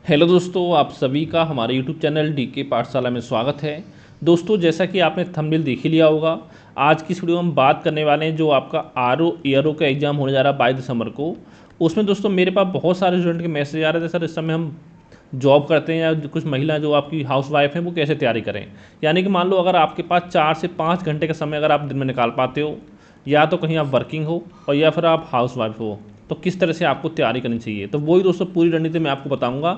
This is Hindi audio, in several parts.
हेलो दोस्तों, आप सभी का हमारे यूट्यूब चैनल डीके पाठशाला में स्वागत है। दोस्तों, जैसा कि आपने थंबनेल देख ही लिया होगा, आज की इस वीडियो में हम बात करने वाले हैं जो आपका ARO का एग्ज़ाम होने जा रहा है 22 दिसंबर को। उसमें दोस्तों मेरे पास बहुत सारे स्टूडेंट के मैसेज आ रहे थे, सर इस समय हम जॉब करते हैं या कुछ महिला जो आपकी हाउस वाइफ हैं वो कैसे तैयारी करें। यानी कि मान लो अगर आपके पास 4 से 5 घंटे का समय अगर आप दिन में निकाल पाते हो, या तो कहीं आप वर्किंग हो और या फिर आप हाउस वाइफ हो, तो किस तरह से आपको तैयारी करनी चाहिए। तो वही दोस्तों पूरी रणनीति मैं आपको बताऊंगा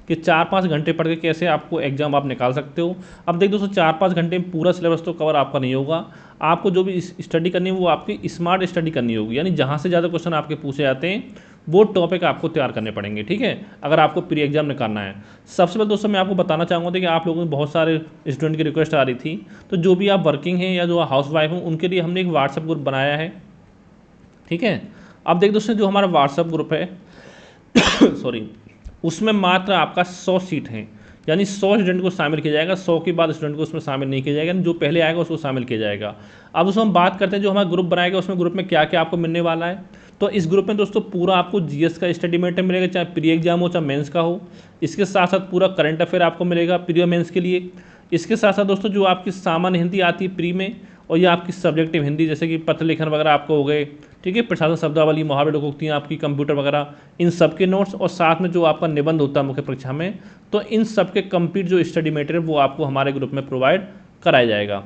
कि 4-5 घंटे पढ़ के कैसे आपको एग्ज़ाम आप निकाल सकते हो। अब देख दोस्तों, 4-5 घंटे में पूरा सिलेबस तो कवर आपका नहीं होगा। आपको जो भी स्टडी करनी है वो आपकी स्मार्ट स्टडी करनी होगी, यानी जहाँ से ज़्यादा क्वेश्चन आपके पूछे जाते हैं वो टॉपिक आपको तैयार करने पड़ेंगे, ठीक है, अगर आपको प्री एग्जाम निकालना है। सबसे पहले दोस्तों मैं आपको बताना चाहूँगा कि आप लोगों में बहुत सारे स्टूडेंट की रिक्वेस्ट आ रही थी, तो जो भी आप वर्किंग हैं या जो हाउस वाइफ हैं उनके लिए हमने एक व्हाट्सएप ग्रुप बनाया है, ठीक है। अब देख दोस्तों, जो हमारा व्हाट्सएप ग्रुप है सॉरी, उसमें मात्र आपका 100 सीट हैं, यानी 100 स्टूडेंट को शामिल किया जाएगा। 100 के बाद स्टूडेंट को उसमें शामिल नहीं किया जाएगा, जो पहले आएगा उसको शामिल किया जाएगा। अब उसमें हम बात करते हैं जो हमारा ग्रुप बनाएगा उसमें ग्रुप में क्या क्या आपको मिलने वाला है। तो इस ग्रुप में दोस्तों पूरा आपको जीएस का स्टडी मटेरियल मिलेगा, चाहे प्री एग्जाम हो चाहे मेंस का हो। इसके साथ साथ पूरा करंट अफेयर आपको मिलेगा प्री और मेंस के लिए। इसके साथ साथ दोस्तों जो आपकी सामान्य हिंदी आती है प्री में, और ये आपकी सब्जेक्टिव हिंदी जैसे कि पत्र लेखन वगैरह आपको हो गए, ठीक है, प्रशासन शब्दावली, मुहावरे, लोकोक्तियाँ, आपकी कंप्यूटर वगैरह, इन सब के नोट्स, और साथ में जो आपका निबंध होता है मुख्य परीक्षा में, तो इन सब के कंप्लीट जो स्टडी मटेरियल वो आपको हमारे ग्रुप में प्रोवाइड कराया जाएगा,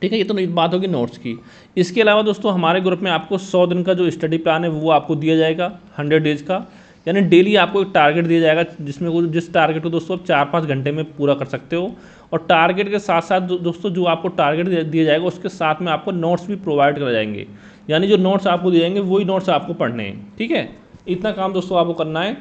ठीक है। ये तो बात होगी नोट्स की। इसके अलावा दोस्तों हमारे ग्रुप में आपको 100 दिन का जो स्टडी प्लान है वो आपको दिया जाएगा, 100 डेज का, यानी डेली आपको एक टारगेट दिया जाएगा जिसमें वो जिस टारगेट को दोस्तों आप 4-5 घंटे में पूरा कर सकते हो। और टारगेट के साथ साथ दोस्तों जो आपको टारगेट दिया जाएगा उसके साथ में आपको नोट्स भी प्रोवाइड कराए जाएंगे, यानी जो नोट्स आपको दिए जाएंगे वही नोट्स आपको पढ़ने हैं, ठीक है। इतना काम दोस्तों आपको करना है,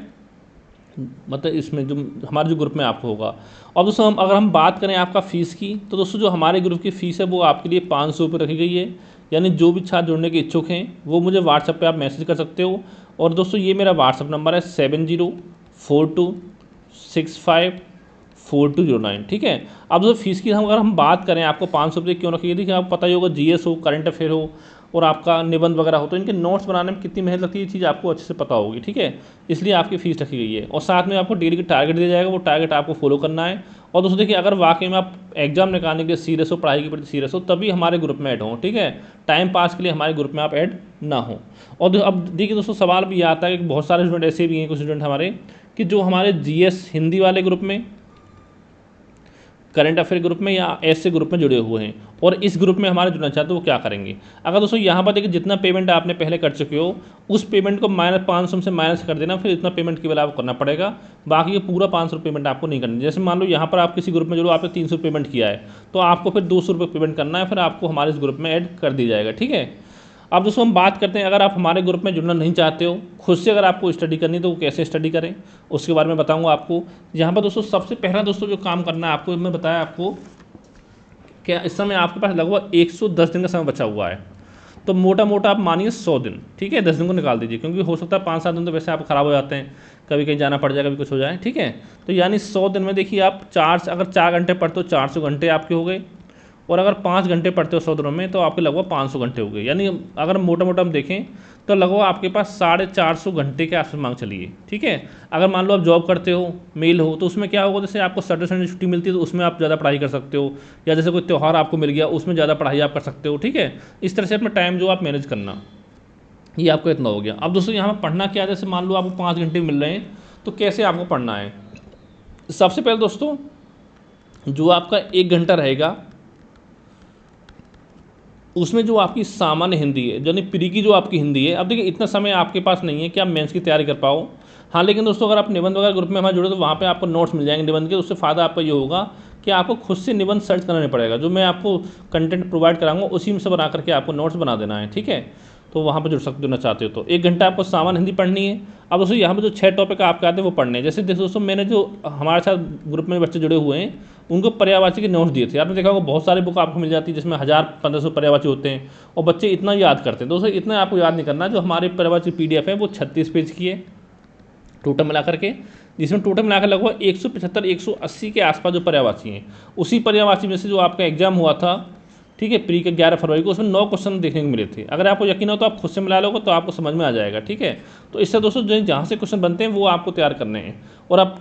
मतलब इसमें जो हमारे जो ग्रुप में आपको होगा। और दोस्तों अगर हम बात करें आपका फ़ीस की, तो दोस्तों जो हमारे ग्रुप की फ़ीस है वो आपके लिए 500 रुपये रखी गई है। यानी जो भी छात्र जुड़ने के इच्छुक हैं वो मुझे व्हाट्सएप पे आप मैसेज कर सकते हो। और दोस्तों ये मेरा व्हाट्सएप नंबर है 7042654209, ठीक है। अब दोस्तों फीस की अगर हम बात करें, आपको 500 रुपये क्यों रखी गई थी कि आपको पता ही होगा जीएस हो, करंट अफेयर हो और आपका निबंध वगैरह हो, तो इनके नोट्स बनाने में कितनी मेहनत लगती है ये चीज़ आपको अच्छे से पता होगी, ठीक है। इसलिए आपकी फ़ीस रखी गई है। और साथ में आपको डेली का टारगेट दिया जाएगा, वो टारगेट आपको फॉलो करना है। और दोस्तों देखिए, अगर वाकई में आप एग्जाम निकालने के लिए सीरियस हो, पढ़ाई के प्रति सीरियस हो, तभी हमारे ग्रुप में ऐड हो, ठीक है। टाइम पास के लिए हमारे ग्रुप में आप ऐड ना हो। और अब देखिए दोस्तों, सवाल भी आता है कि बहुत सारे स्टूडेंट ऐसे भी हैं, कुछ स्टूडेंट हमारे कि जो हमारे जीएस हिंदी वाले ग्रुप में, करंट अफेयर ग्रुप में या ऐसे ग्रुप में जुड़े हुए हैं और इस ग्रुप में हमारे जुड़ना चाहते हो, वो क्या करेंगे। अगर दोस्तों यहाँ पर देखिए, जितना पेमेंट आपने पहले कर चुके हो उस पेमेंट को -500 से माइनस कर देना, फिर इतना पेमेंट केवल आपको करना पड़ेगा, बाकी ये पूरा 500 पेमेंट आपको नहीं करनी। जैसे मान लो यहाँ पर आप किसी ग्रुप में जुड़ो, आपने 300 पेमेंट किया है, तो आपको फिर 200 रुपये पेमेंट करना है, फिर आपको हमारे इस ग्रुप में ऐड कर दी जाएगा, ठीक है। अब दोस्तों हम बात करते हैं, अगर आप हमारे ग्रुप में जुड़ना नहीं चाहते हो, खुद से अगर आपको स्टडी करनी तो वो कैसे स्टडी करें उसके बारे में बताऊंगा आपको। यहाँ पर दोस्तों सबसे पहला दोस्तों जो काम करना है आपको, मैं बताया आपको कि इस समय आपके पास लगभग 110 दिन का समय बचा हुआ है। तो मोटा मोटा आप मानिए 100 दिन, ठीक है, 10 दिन को निकाल दीजिए, क्योंकि हो सकता है 5-7 दिन तो वैसे आप ख़राब हो जाते हैं, कभी कहीं जाना पड़ जाए, कभी कुछ हो जाए, ठीक है। तो यानी 100 दिन में देखिए आप अगर 4 घंटे पढ़ते हो 400 घंटे आपके हो गए, और अगर 5 घंटे पढ़ते हो 100 दिनों में तो आपके लगभग 500 घंटे हो गए। यानी अगर मोटा मोटा हम देखें तो लगभग आपके पास 450 घंटे के आसपास मांग चलिए, ठीक है। अगर मान लो आप जॉब करते हो, मेल हो, तो उसमें क्या होगा, जैसे आपको सैटरडे संडे छुट्टी मिलती है तो उसमें आप ज़्यादा पढ़ाई कर सकते हो, या जैसे कोई त्यौहार आपको मिल गया उसमें ज़्यादा पढ़ाई आप कर सकते हो, ठीक है। इस तरह से अपना टाइम जो आप मैनेज करना, ये आपको इतना हो गया। अब दोस्तों यहाँ पर पढ़ना क्या है, जैसे मान लो आपको 5 घंटे मिल रहे हैं तो कैसे आपको पढ़ना है। सबसे पहले दोस्तों जो आपका 1 घंटा रहेगा उसमें जो आपकी सामान्य हिंदी है, यानी प्री की जो आपकी हिंदी है, अब देखिए इतना समय आपके पास नहीं है कि आप मेंस की तैयारी कर पाओ। हाँ, लेकिन दोस्तों अगर आप निबंध वगैरह ग्रुप में हमारे जुड़े तो वहाँ पे आपको नोट्स मिल जाएंगे निबंध के। उससे फ़ायदा आपका ये होगा कि आपको खुद से निबंध सर्च करना नहीं पड़ेगा, जो मैं आपको कंटेंट प्रोवाइड कराऊंगा उसी में से बना करके आपको नोट्स बना देना है, ठीक है। तो वहाँ पर जुड़ना चाहते हो तो 1 घंटा आपको सामान्य हिंदी पढ़नी है। अब दोस्तों यहाँ पर जो 6 टॉपिक आपके आते हैं वो पढ़ने हैं। जैसे दोस्तों मैंने जो हमारे साथ ग्रुप में बच्चे जुड़े हुए हैं उनको पर्यायवाची के नोट्स दिए थे। आपने देखा होगा बहुत सारी बुक आपको मिल जाती है जिसमें 1000-1500 पर्यायवाची होते हैं, और बच्चे इतना याद करते हैं। दोस्तों इतना आपको याद नहीं करना, जो हमारे पर्यायवाची PDF है वो 36 पेज की है टोटल मिला करके, जिसमें टोटल मिलाकर लगभग 175-180 के आसपास जो पर्यायवाची हैं। उसी पर्यायवाची में से जो आपका एग्जाम हुआ था, ठीक है, प्री के 11 फरवरी को, उसमें 9 क्वेश्चन देखने को मिले थे। अगर आपको यकीन हो तो आप खुद से मिला लोगे तो आपको समझ में आ जाएगा, ठीक है। तो इससे दोस्तों जो जहाँ से क्वेश्चन बनते हैं वो आपको तैयार करने हैं। और अब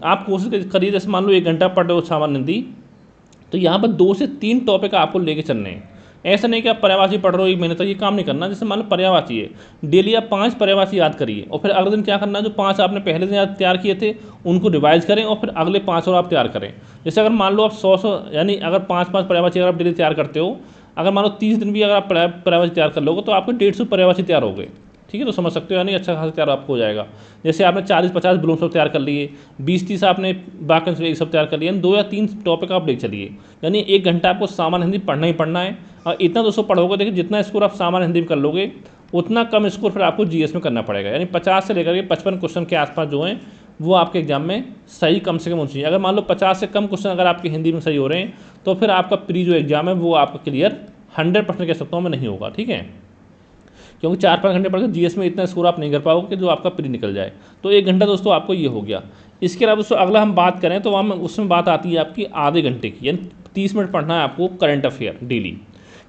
आप कोशिश करिए, जैसे मान लो 1 घंटा पढ़ रहे हो सामान्य हिंदी, तो यहाँ पर 2 से 3 टॉपिक आपको लेके चलने हैं। ऐसा नहीं कि आप पर्यायवाची पढ़ रहे हो 1 महीने तक, ये काम नहीं करना। जैसे मान लो पर्यायवाची है, डेली आप 5 पर्यायवाची याद करिए और फिर अगले दिन क्या करना है, जो 5 आपने पहले दिन याद तैयार किए थे उनको रिवाइज करें और फिर अगले 5 और आप तैयार करें। जैसे अगर मान लो आप 100 यानी अगर 5-5 पर्यायवाची अगर आप डेली तैयार करते हो, अगर मान लो 30 दिन भी अगर आप पर्यायवाची तैयार कर लोगे तो आपके 150 पर्यायवाची तैयार हो गए। ठीक है, तो समझ सकते हो, यानी अच्छा खासा तैयार आपको हो जाएगा। जैसे आपने 40-50 ब्लूम सब तैयार कर लिए, 20-30 आपने वाक्यांश ये सब तैयार कर लिए, 2 या 3 टॉपिक आप ले चलिए, यानी 1 घंटा आपको सामान्य हिंदी पढ़ना ही पढ़ना है। और इतना दोस्तों पढ़ोगे, देखिए जितना स्कोर आप सामान्य हिंदी में कर लोगे उतना कम स्कोर फिर आपको जीएस में करना पड़ेगा। यानी 50 से लेकर के 55 क्वेश्चन के आसपास जो हैं वो आपके एग्जाम में सही कम से कम होनी चाहिए। अगर मान लो 50 से कम क्वेश्चन अगर आपके हिंदी में सही हो रहे हैं तो फिर आपका प्री जो एग्जाम है वो आपका क्लियर 100% कह सकता हूँ मैं नहीं होगा। ठीक है, क्योंकि 4-5 घंटे पढ़कर जीएस में इतना स्कोर आप नहीं कर पाओगे कि जो आपका प्री निकल जाए। तो 1 घंटा दोस्तों आपको ये हो गया। इसके अलावा दोस्तों अगला हम बात करें तो वहाँ उसमें बात आती है आपकी आधे घंटे की, यानी 30 मिनट पढ़ना है आपको करंट अफेयर डेली।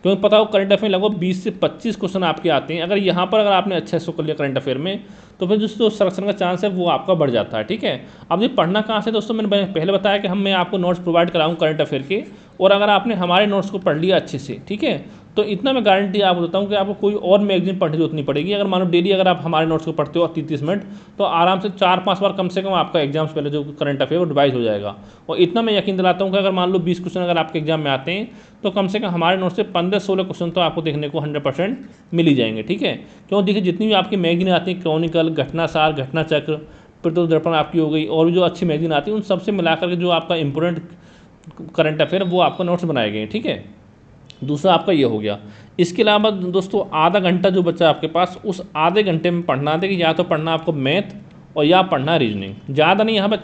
क्योंकि पता हो करंट अफेयर लगभग 20 से 25 क्वेश्चन आपके आते हैं। अगर यहाँ पर अगर आपने अच्छा स्कोर कर लिया करंट अफेयर में तो फिर जो सिलेक्शन का चांस है वो आपका बढ़ जाता है। ठीक है, अब ये पढ़ना कहाँ से दोस्तों, मैंने पहले बताया कि मैं आपको नोट्स प्रोवाइड कराऊँ करंट अफेयर के, और अगर आपने हमारे नोट्स को पढ़ लिया अच्छे से, ठीक है, तो इतना मैं गारंटी आपको देता हूँ कि आपको कोई और मैगजीन पढ़ने की जरूरत नहीं पड़ेगी। अगर मान लो डेली अगर आप हमारे नोट्स को पढ़ते हो 30-30 मिनट तो आराम से 4-5 बार कम से कम आपका एग्जाम से पहले जो करंट अफेयर वो रिवाइज हो जाएगा। और इतना मैं यकीन दिलाता हूँ कि अगर मान लो 20 क्वेश्चन अगर आपके एग्जाम में आते हैं तो कम से कम हमारे नोट से 15-16 क्वेश्चन तो आपको देखने को 100% मिल ही जाएंगे। ठीक है, क्यों देखिए जितनी भी आपकी मैगजीन आती है, क्रॉनिकल, घटनासार, घटना चक्र, प्रतिरोध दर्पण आपकी हो गई, और भी जो अच्छी मैगजीन आती है उन सबसे मिलाकर के जो आपका इंपॉर्टेंट करंट अफेयर वो आपका नोट्स बनाए गए हैं। ठीक है, दूसरा आपका ये हो गया। इसके अलावा दोस्तों आधा घंटा जो बचा आपके पास, उस आधे घंटे में पढ़ना, देखिए या तो पढ़ना आपको मैथ और या पढ़ना रीजनिंग। ज़्यादा नहीं, यहाँ पर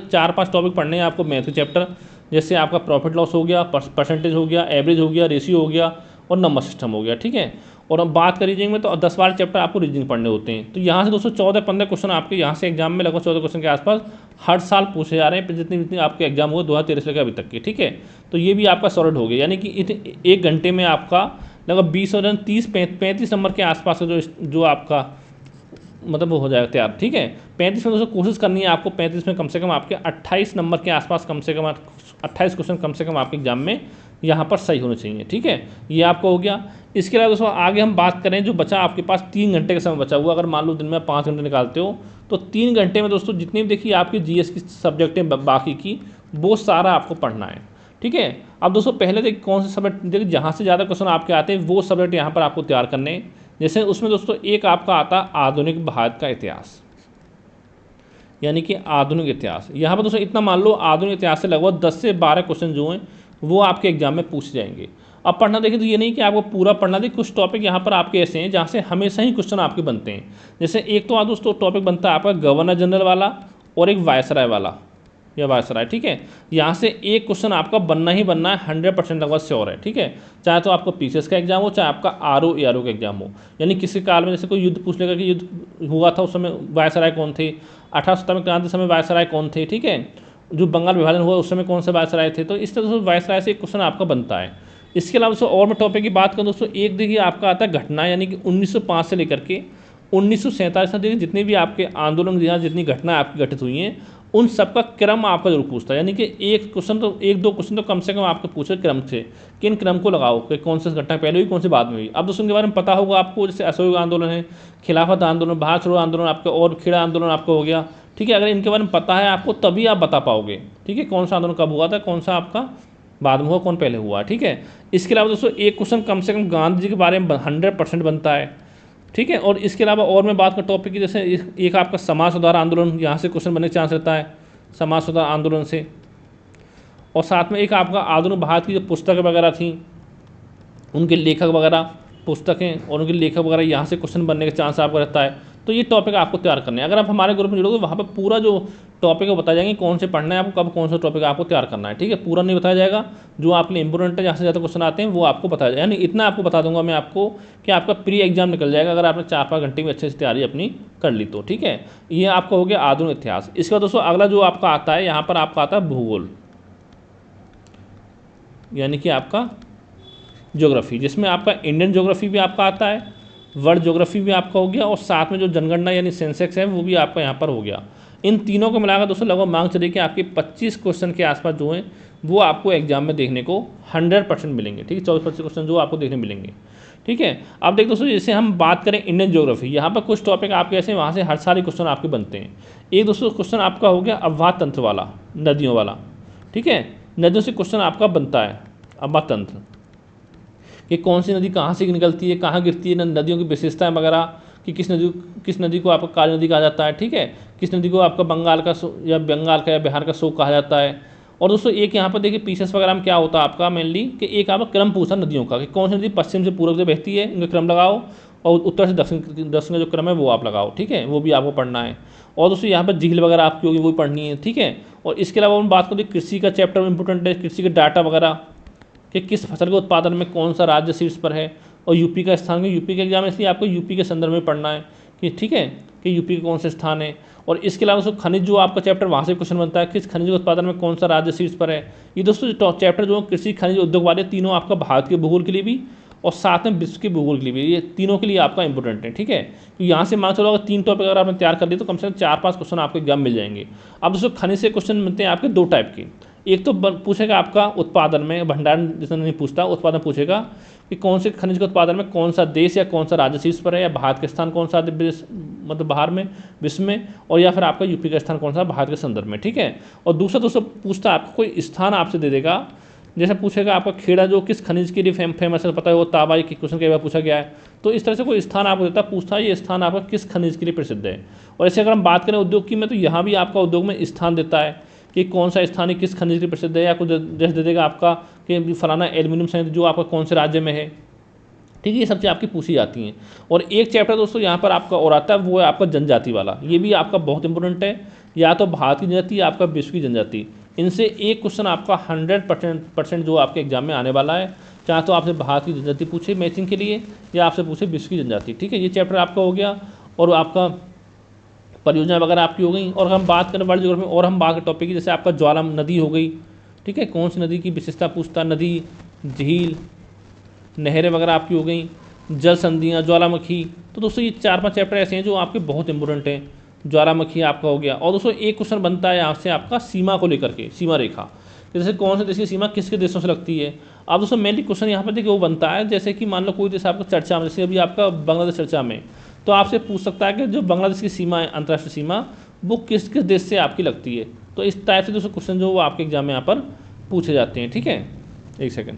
4-5 टॉपिक पढ़ने हैं आपको मैथ के चैप्टर, जैसे आपका प्रॉफिट लॉस हो गया, परसेंटेज हो गया, एवरेज हो गया, रेशियो हो गया और नंबर सिस्टम हो गया। ठीक है, और अब बात करें रीजनिंग में तो 10-12 चैप्टर आपको रीजनिंग पढ़ने होते हैं। तो यहाँ से दोस्तों 14-15 क्वेश्चन आपके यहाँ से एग्जाम में लगभग 14 क्वेश्चन के आसपास हर साल पूछे जा रहे हैं, जितनी आपके एग्जाम हुए 2013 से लेकर अभी तक के। ठीक है, तो ये भी आपका सॉलिड हो गया, यानी कि 1 घंटे में आपका लगभग 20 और 30-35 नंबर के आसपास का जो आपका मतलब वो हो जाएगा तैयार। ठीक है, 35 में दोस्तों कोशिश करनी है आपको, 35 में कम से कम आपके 28 नंबर के आसपास, कम से कम 28 क्वेश्चन कम से कम आपके एग्जाम में यहाँ पर सही होने चाहिए। ठीक है, ये आपको हो गया। इसके अलावा दोस्तों आगे हम बात करें, जो बचा आपके पास 3 घंटे का समय बचा हुआ, अगर मान लो दिन में 5 घंटे निकालते हो तो 3 घंटे में दोस्तों जितनी भी देखिए आपकी जीएस की सब्जेक्टें बाकी की वो सारा आपको पढ़ना है। ठीक है, अब दोस्तों पहले देखिए कौन से सब्जेक्ट, देखिए जहाँ से ज़्यादा क्वेश्चन आपके आते हैं वो सब्जेक्ट यहाँ पर आपको तैयार करने हैं। जैसे उसमें दोस्तों एक आपका आता है आधुनिक भारत का इतिहास, यानी कि आधुनिक इतिहास। यहाँ पर दोस्तों इतना मान लो आधुनिक इतिहास से लगभग 10 से 12 क्वेश्चन जो हैं वो आपके एग्जाम में पूछे जाएंगे। अब पढ़ना देखिए तो ये नहीं कि आपको पूरा पढ़ना, देखिए कुछ टॉपिक यहाँ पर आपके ऐसे हैं जहाँ से हमेशा ही क्वेश्चन आपके बनते हैं। जैसे एक तो दोस्तों टॉपिक बनता है आपका गवर्नर जनरल वाला और एक वायसराय वाला या वायसराय। ठीक है, यहाँ से एक क्वेश्चन आपका बनना ही बनना है, 100% लगभग श्योर है। ठीक है, चाहे तो आपको पीसीएस का एग्जाम हो, चाहे आपका आरओ एआरओ का एग्जाम हो। यानी किसी काल में जैसे कोई युद्ध पूछ लेगा कि युद्ध हुआ था उस समय वायसराय कौन थे, 1870 में क्रांति समय वायसराय कौन थे। ठीक है, जो बंगाल विभाजन हुआ उस समय कौन से वायसराय थे। तो इस तरह से वायसराय से एक क्वेश्चन आपका बनता है। इसके अलावा दोस्तों और मैं टॉपिक की बात करूँ दोस्तों, एक देखिए आपका आता है घटना, यानी कि 1905 से लेकर के 1947 तक देखिए जितने भी आपके आंदोलन यहाँ जितनी घटना आपकी घटित हुई हैं उन सबका क्रम आपका जरूर पूछता है। यानी कि एक क्वेश्चन तो 1-2 क्वेश्चन तो कम से कम आपको पूछे क्रम से, कि इन क्रम को लगाओ कि कौन सी घटना पहले हुई कौन सी बाद में हुई। अब दोस्तों के बारे में पता होगा आपको, जैसे असहयोग आंदोलन है, खिलाफत आंदोलन, भारत छोड़ो आंदोलन आपका, और खेड़ा आंदोलन आपका हो गया। ठीक है, अगर इनके बारे में पता है आपको तभी आप बता पाओगे। ठीक है, कौन सा आंदोलन कब हुआ था, कौन सा आपका बाद में हुआ, कौन पहले हुआ। ठीक है, इसके अलावा दोस्तों एक क्वेश्चन कम से कम गांधी जी के बारे में 100% बनता है। ठीक है, और इसके अलावा और मैं बात कर टॉपिक की, जैसे एक आपका समाज सुधार आंदोलन, यहाँ से क्वेश्चन बनने का चांस रहता है समाज सुधार आंदोलन से। और साथ में एक आपका आधुनिक भारत की जो पुस्तकें वगैरह थी उनके लेखक वगैरह पुस्तकें और उनके लेखक वगैरह, यहाँ से क्वेश्चन बनने का चांस आपका रहता है। तो ये टॉपिक आपको तैयार करने हैं। अगर आप हमारे ग्रुप में जुड़ोगे वहाँ पर पूरा जो टॉपिक है बताया जाएंगे, कौन से पढ़ना है आपको, कब कौन सा टॉपिक आपको तैयार करना है। ठीक है, पूरा नहीं बताया जाएगा, जो आपके लिए इंपॉर्टेंट है जहाँ से ज़्यादा क्वेश्चन आते हैं वो आपको बताया जाएगा। यानी इतना आपको बता दूंगा मैं आपको कि आपका प्री एग्जाम निकल जाएगा अगर आपने 4-5 घंटे में अच्छे से तैयारी अपनी कर ली तो। ठीक है, ये आपका हो गया आधुनिक इतिहास। इसके बाद दोस्तों अगला जो आपका आता है, यहाँ पर आपका आता है भूगोल, यानी कि आपका ज्योग्राफी, जिसमें आपका इंडियन ज्योग्राफी भी आपका आता है वर्ल्ड ज्योग्राफी भी आपका हो गया और साथ में जो जनगणना यानी सेंसेक्स है वो भी आपका यहाँ पर हो गया। इन तीनों को मिलाकर दोस्तों लगभग मांग चलिए कि आपके 25 क्वेश्चन के आसपास जो हैं वो आपको एग्जाम में देखने को 100% मिलेंगे। ठीक है, 24-25 क्वेश्चन जो आपको देखने मिलेंगे। ठीक है, अब देख दोस्तों जैसे हम बात करें इंडियन ज्योग्राफी, यहाँ पर कुछ टॉपिक आपके ऐसे वहाँ से हर साल क्वेश्चन आपके बनते हैं। एक दोस्तों क्वेश्चन आपका हो गया अववाह तंत्र वाला, नदियों वाला। ठीक है, नदियों से क्वेश्चन आपका बनता है अववाह तंत्र कि कौन सी नदी कहाँ से निकलती है, कहाँ गिरती है, नदियों की विशेषताएं वगैरह कि किस नदी को आपका काली नदी कहा जाता है। ठीक है, किस नदी को आपका बंगाल का या बिहार का शोक कहा जाता है। और दोस्तों एक यहाँ पर देखिए पीसीएस वगैरह में क्या होता है आपका मेनली कि एक आपका क्रम पूछा नदियों का कि कौन सी नदी पश्चिम से पूर्व से बहती है, इनका क्रम लगाओ, और उत्तर से दक्षिण का जो क्रम है वो आप लगाओ। ठीक है, वो भी आपको पढ़ना है। और दोस्तों यहाँ पर झील वगैरह आपकी होगी वो भी पढ़नी है। ठीक है, और इसके अलावा हम बात करें कृषि का चैप्टर इंपॉर्टेंट है, कृषि के डाटा वगैरह कि किस फसल के उत्पादन में कौन सा राज्य शीर्ष पर है और यूपी का स्थान, यूपी के एग्जाम इसलिए आपको यूपी के संदर्भ में पढ़ना है कि ठीक है कि यूपी के कौन से स्थान है। और इसके अलावा दोस्तों खनिज जो आपका चैप्टर वहाँ से क्वेश्चन बनता है किस खनिज के उत्पादन में कौन सा राज्य शीर्ष पर है। ये दोस्तों चैप्टर जो कृषि खनिज उद्योग वाले तीनों आपका भारत के भूगोल के लिए भी और साथ में विश्व के भूगोल के लिए भी, ये तीनों के लिए आपका इंपॉर्टेंट है। ठीक है, तो यहाँ से मान चलो अगर 3 टॉपिक अगर आपने तैयार कर लिए तो कम से कम 4-5 क्वेश्चन आपके एग्जाम मिल जाएंगे। अब दोस्तों खनिज से क्वेश्चन मिलते हैं आपके 2 टाइप के। एक तो पूछेगा आपका उत्पादन में, भंडारण जिसने नहीं पूछता, उत्पादन पूछेगा कि कौन से खनिज के उत्पादन में कौन सा देश या कौन सा राज्य शीर्ष पर है, या भारत के स्थान कौन सा मतलब बाहर में विश्व में, और या फिर आपका यूपी का स्थान कौन सा भारत के संदर्भ में। ठीक है, और दूसरा दोस्तों पूछता है आपको कोई स्थान आपसे दे देगा, जैसे पूछेगा आपका खेड़ा जो किस खनिज के लिए फेमस है, पता है वो ताबाई के क्वेश्चन कई बार पूछा गया है। तो इस तरह से कोई स्थान आपको देता है, पूछता है ये स्थान आपका किस खनिज के लिए प्रसिद्ध है। और ऐसे अगर हम बात करें उद्योग की में तो यहाँ भी आपका उद्योग में स्थान देता है कि कौन सा स्थान है किस खनिज के लिए प्रसिद्ध है, या कुछ जैसे दे देगा आपका कि फलाना एल्यूमिनियम संयंत्र जो आपका कौन से राज्य में है। ठीक है, ये सब चीज़ आपकी पूछी जाती हैं। और एक चैप्टर दोस्तों यहाँ पर आपका और आता है वो है आपका जनजाति वाला, ये भी आपका बहुत इंपॉर्टेंट है। या तो भारत की जनजाति या आपका विश्व की जनजाति, इनसे एक क्वेश्चन आपका 100% जो आपके एग्जाम में आने वाला है, चाहे तो आपसे भारत की जनजाति पूछे मैचिंग के लिए या आपसे पूछे विश्व की जनजाति। ठीक है, ये चैप्टर आपका हो गया। और आपका परियोजना वगैरह आपकी हो गई। और हम बात करें वर्ल्ड ज्योग्राफी और हम बात टॉपिक की, जैसे आपका ज्वाला नदी हो गई। ठीक है, कौन सी नदी की विशेषता पूछता, नदी, झील, नहरें वगैरह आपकी हो गई, जल संधियाँ, ज्वालामुखी। तो दोस्तों ये 4-5 चैप्टर ऐसे हैं जो आपके बहुत इंपॉर्टेंट हैं। ज्वालामुखी आपका हो गया। और दोस्तों एक क्वेश्चन बनता है यहाँ से आपका सीमा को लेकर के, सीमा रेखा, जैसे कौन से देश की सीमा किसके देशों से लगती है। अब दोस्तों मेनली क्वेश्चन यहाँ पर देखिए वो बनता है जैसे कि मान लो कोई देश आपका चर्चा में, जैसे अभी आपका बांग्लादेश चर्चा में, तो आपसे पूछ सकता है कि जो बांग्लादेश की सीमा है, अंतर्राष्ट्रीय सीमा, वो किस किस देश से आपकी लगती है। तो इस टाइप से दोस्तों क्वेश्चन जो वो आपके एग्जाम में यहाँ पर पूछे जाते हैं। ठीक है, एक सेकेंड,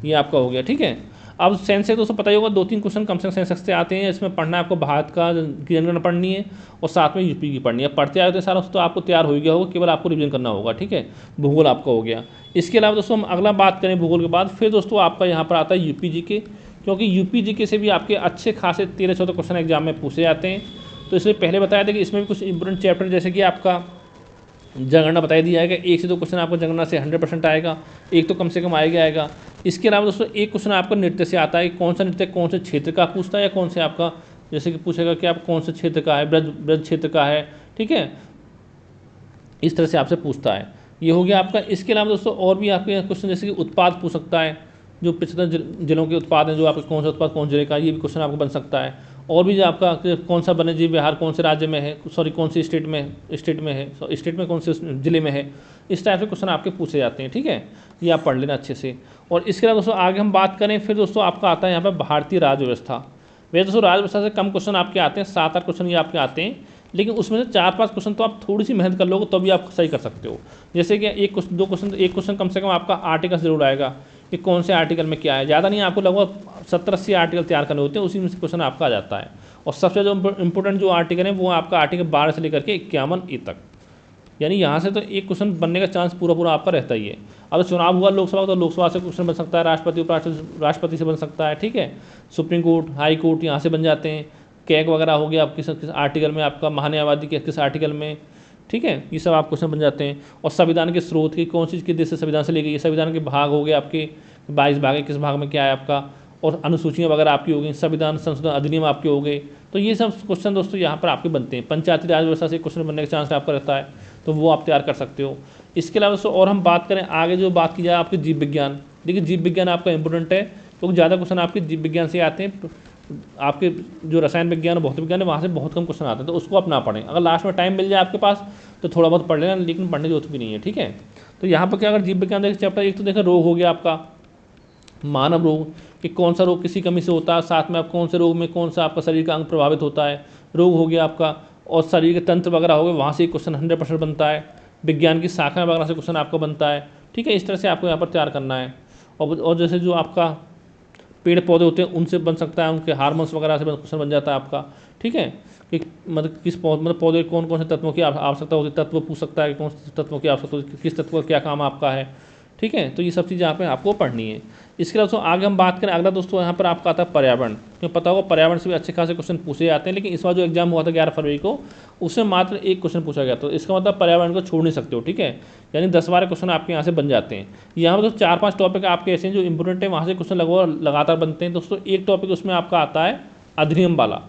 ये आपका हो गया। ठीक है, अब सेंसेक्स दोस्तों पता ही होगा 2-3 क्वेश्चन कम से कम सेंसेक्स से आते हैं। इसमें पढ़ना है आपको भारत का की जनगणना पढ़नी है और साथ में यूपी की पढ़नी है। पढ़ते आए तो सारा तो आपको तैयार हो गया होगा, केवल आपको रिवीजन करना होगा। ठीक है, भूगोल आपका हो गया। इसके अलावा दोस्तों हम अगला बात करें भूगोल के बाद, फिर दोस्तों आपका यहाँ पर आता है यूपी जीके, क्योंकि यूपी जीके से भी आपके अच्छे खासे 13-14 क्वेश्चन एग्जाम में पूछे जाते हैं। तो इसलिए पहले बताया था कि इसमें भी कुछ इंपॉर्टेंट चैप्टर जैसे कि आपका जनगणना बता दिया जाएगा, 1 से 2 क्वेश्चन आपको जनगणना से 100% आएगा, एक तो कम से कम आएगा। इसके अलावा दोस्तों एक क्वेश्चन आपका नृत्य से आता है, कौन सा नृत्य कौन से क्षेत्र का पूछता है, या कौन से आपका जैसे कि पूछेगा कि आप कौन से क्षेत्र का है, ब्रज क्षेत्र का है। ठीक है, इस तरह से आपसे पूछता है, ये हो गया आपका। इसके अलावा दोस्तों और भी आपके क्वेश्चन जैसे कि उत्पाद पूछ सकता है, जो 75 जिलों के उत्पाद हैं, जो आपके कौन सा उत्पाद कौन जिले का, ये भी क्वेश्चन आपको बन सकता है। और भी जो आपका कौन सा वन्य जीव विहार कौन से राज्य में है, सॉरी कौन सी स्टेट में है, स्टेट में कौन से जिले में है, इस टाइप के क्वेश्चन आपके पूछे जाते हैं। ठीक है, ये आप पढ़ लेना अच्छे से। और इसके अलावा दोस्तों आगे हम बात करें, फिर दोस्तों आपका आता है यहाँ पर भारतीय राज्य व्यवस्था। वैसे दोस्तों राज्य व्यवस्था से कम क्वेश्चन आपके आते हैं, 7-8 क्वेश्चन ये आपके आते हैं, लेकिन उसमें से 4-5 क्वेश्चन तो आप थोड़ी सी मेहनत कर लोगे तो भी आप सही कर सकते हो। जैसे कि एक क्वेश्चन कम से कम आपका आर्टिकल जरूर आएगा कि कौन से आर्टिकल में क्या है, ज़्यादा नहीं, आपको लगभग 70-80 आर्टिकल तैयार करने होते हैं, उसी में से क्वेश्चन आपका आ जाता है। और सबसे जो इंपॉर्टेंट जो आर्टिकल है वो आपका आर्टिकल 12 से लेकर के 51 तक, यानी यहाँ से तो एक क्वेश्चन बनने का चांस पूरा आपका रहता ही है। अब चुनाव हुआ लोकसभा, तो लोकसभा से क्वेश्चन बन सकता है, राष्ट्रपति से बन सकता है। ठीक है, सुप्रीम कोर्ट, हाई कोर्ट यहाँ से बन जाते हैं, कैग वगैरह हो गया, आप किस आर्टिकल में, आपका महान्यायवादी के किस आर्टिकल में। ठीक है, ये सब आप क्वेश्चन बन जाते हैं। और संविधान के स्रोत की कौन सी किस देश से संविधान से ली गई, संविधान के भाग हो गए आपके 22 भाग है, किस भाग में क्या है आपका, और अनुसूचियाँ वगैरह आपकी हो गई, संविधान संशोधन अधिनियम आपके हो गए। तो ये सब क्वेश्चन दोस्तों यहाँ पर आपके बनते हैं। पंचायती राज व्यवस्था से क्वेश्चन बनने का चांस आपका रहता है, तो वो आप तैयार कर सकते हो। इसके अलावा दोस्तों और हम बात करें आगे, जो बात की जाए आपके जीव विज्ञान, देखिए जीव विज्ञान आपका इंपॉर्टेंट है, क्योंकि ज़्यादा क्वेश्चन आपके जीव विज्ञान से आते हैं, आपके जो रसायन विज्ञान और भौतिक विज्ञान है वहाँ से बहुत कम क्वेश्चन आते हैं, तो उसको अपना पढ़ें। अगर लास्ट में टाइम मिल जाए आपके पास तो थोड़ा बहुत पढ़ लेना, लेकिन पढ़ने की जरूरत भी नहीं है, ठीक है। तो यहाँ पर क्या, अगर जीव विज्ञान देखें चैप्टर 1 तो देखा रोग हो गया आपका, मानव रोग कि कौन सा रोग किसी कमी से होता है, साथ में आप कौन से रोग में कौन सा आपका शरीर का अंग प्रभावित होता है, रोग हो गया आपका, और शरीर के तंत्र वगैरह हो गए, वहाँ से क्वेश्चन 100% बनता है, विज्ञान की शाखा वगैरह से क्वेश्चन आपका बनता है, ठीक है। इस तरह से आपको यहाँ पर तैयार करना है। और जैसे जो आपका पेड़ पौधे होते हैं उनसे बन सकता है, उनके हार्मोन्स वगैरह से क्वेश्चन बन जाता है आपका, ठीक है। कि मतलब मतलब पौधे कौन कौन से तत्वों की आवश्यकता होती है, तत्व पूछ सकता है कि कौन से तत्वों की आवश्यकता होती है, किस तत्व का क्या काम आपका है, ठीक है। तो ये सब चीज़ें यहाँ पे आपको पढ़नी है। इसके अलावा दोस्तों आगे हम बात करें, अगला दोस्तों यहाँ पर आपका आता है पर्यावरण। क्योंकि पता होगा पर्यावरण से भी अच्छे खासे क्वेश्चन पूछे जाते हैं, लेकिन इस बार जो एग्जाम हुआ था 11 फरवरी को उसमें मात्र एक क्वेश्चन पूछा गया, तो इसका मतलब पर्यावरण को छोड़ नहीं सकते हो, ठीक है। यानी 10-12 क्वेश्चन आपके यहाँ से बन जाते हैं। यहाँ पर तो 4-5 टॉपिक आपके ऐसे हैं जो इंपॉर्टेंट है, वहाँ से क्वेश्चन लगभग लगातार बनते हैं। दोस्तों एक टॉपिक उसमें आपका आता है अधिनियम वाला,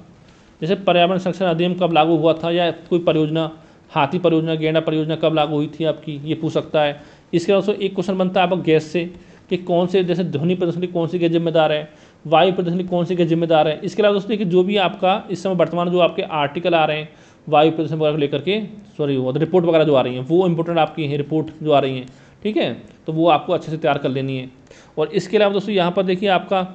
जैसे पर्यावरण संरक्षण अधिनियम कब लागू हुआ था, या कोई परियोजना, हाथी परियोजना, गेंडा परियोजना कब लागू हुई थी आपकी, ये पूछ सकता है। इसके अलावा एक क्वेश्चन बनता है आपका गैस से कि कौन से, जैसे ध्वनि प्रदूषण की कौन सी गैस जिम्मेदार है, वायु प्रदूषण की कौन सी गैस जिम्मेदार है। इसके अलावा दोस्तों कि जो भी आपका इस समय वर्तमान जो आपके आर्टिकल आ रहे हैं वायु प्रदूषण वगैरह को लेकर के, सॉरी वो रिपोर्ट वगैरह जो आ रही हैं वो इंपॉर्टेंट आपकी हैं, रिपोर्ट जो आ रही हैं, ठीक है। तो वो आपको अच्छे से तैयार कर लेनी है। और इसके अलावा दोस्तों यहाँ पर देखिए आपका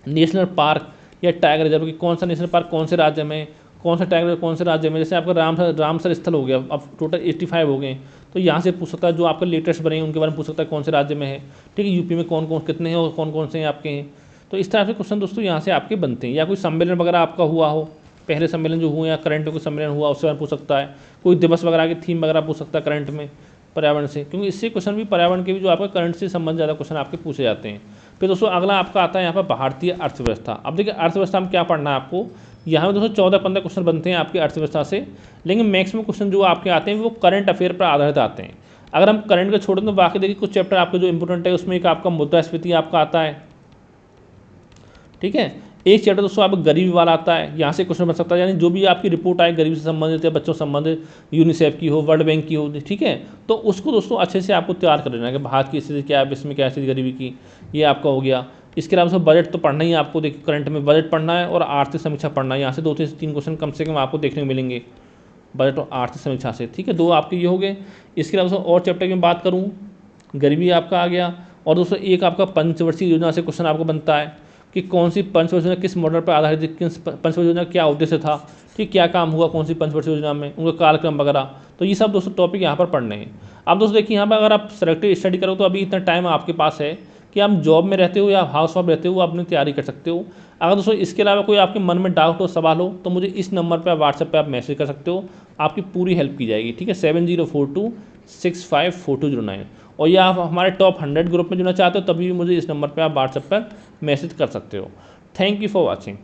नेशनल पार्क या टाइगर रिजर्व की कौन सा नेशनल पार्क कौन से राज्य में, कौन सा टाइगर कौन से राज्य में, जैसे आपका रामसर स्थल हो गया, अब टोटल 85 हो गए, तो यहाँ से पूछ सकता है। जो आपके लेटेस्ट बने हैं उनके बारे में पूछ सकता है कौन से राज्य में है, ठीक है। यूपी में कौन कौन कितने हैं और कौन कौन से हैं आपके हैं। तो इस तरह से क्वेश्चन दोस्तों यहाँ से आपके बनते हैं। या कोई सम्मेलन वगैरह आपका हुआ हो, पहले सम्मेलन जो हुए या करंट में कोई सम्मेलन हुआ उससे पूछ सकता है। कोई दिवस वगैरह की थीम वगैरह पूछ सकता है करंट में पर्यावरण से, क्योंकि इससे क्वेश्चन भी पर्यावरण के भी जो आपका करंट से संबंध ज़्यादा क्वेश्चन आपके पूछे जाते हैं। फिर दोस्तों अगला आपका आता है यहाँ पर भारतीय अर्थव्यवस्था। अब देखिए अर्थव्यवस्था में क्या पढ़ना है आपको, यहाँ में दोस्तों 14-15 क्वेश्चन बनते हैं आपकी अर्थव्यवस्था से, लेकिन मैक्सिमम क्वेश्चन जो आपके आते हैं वो करंट अफेयर पर आधारित आते हैं। अगर हम करंट को छोड़ दें तो बाकी देखिए कुछ चैप्टर आपके जो इंपॉर्टेंट है उसमें एक आपका मुद्रास्फीति आपका आता है, ठीक है। एक चैप्टर दोस्तों आपको गरीबी वाला आता है, यहाँ से क्वेश्चन बन सकता है। यानी जो भी आपकी रिपोर्ट आए गरीबी से संबंधित या बच्चों से संबंधित, यूनिसेफ की हो, वर्ल्ड बैंक की हो, ठीक है, तो उसको दोस्तों अच्छे से आपको तैयार कर लेना है कि भारत की स्थिति क्या है, विश्व में क्या स्थिति गरीबी की, ये आपका हो गया। इसके अलावा दोस्तों बजट तो पढ़ना ही आपको, देखिए करंट में बजट पढ़ना है और आर्थिक समीक्षा पढ़ना है। यहाँ से 2 से 3 क्वेश्चन कम से कम आपको देखने को मिलेंगे बजट और आर्थिक समीक्षा से, ठीक है। 2 आपके ये हो गए। इसके अलावा दोस्तों और चैप्टर की मैं बात करूँ, गरीबी आपका आ गया। और दोस्तों एक आपका पंचवर्षीय योजना से क्वेश्चन आपको बनता है कि कौन सी पंचवर्षीय योजना किस मॉडल पर आधारित थी, किस पंचवर्षीय योजना क्या उद्देश्य था, ठीक, क्या काम हुआ कौन सी पंचवर्षीय योजना में, उनका कालक्रम वगैरह। तो ये सब दोस्तों टॉपिक यहाँ पर पढ़ने हैं। अब दोस्तों देखिए यहाँ पर अगर आप सेलेक्टिव स्टडी करो तो अभी इतना टाइम आपके पास है कि आप जॉब में रहते हो या हाउस वाइफ रहते हो, अपनी तैयारी कर सकते हो। अगर दोस्तों इसके अलावा कोई आपके मन में डाउट हो, सवाल हो, तो मुझे इस नंबर पर व्हाट्सएप पर आप मैसेज कर सकते हो, आपकी पूरी हेल्प की जाएगी, ठीक है। 7042654209। और या आप हमारे टॉप 100 ग्रुप में जुड़ना चाहते हो तभी भी मुझे इस नंबर पर आप व्हाट्सएप पर मैसेज कर सकते हो। Thank you for watching.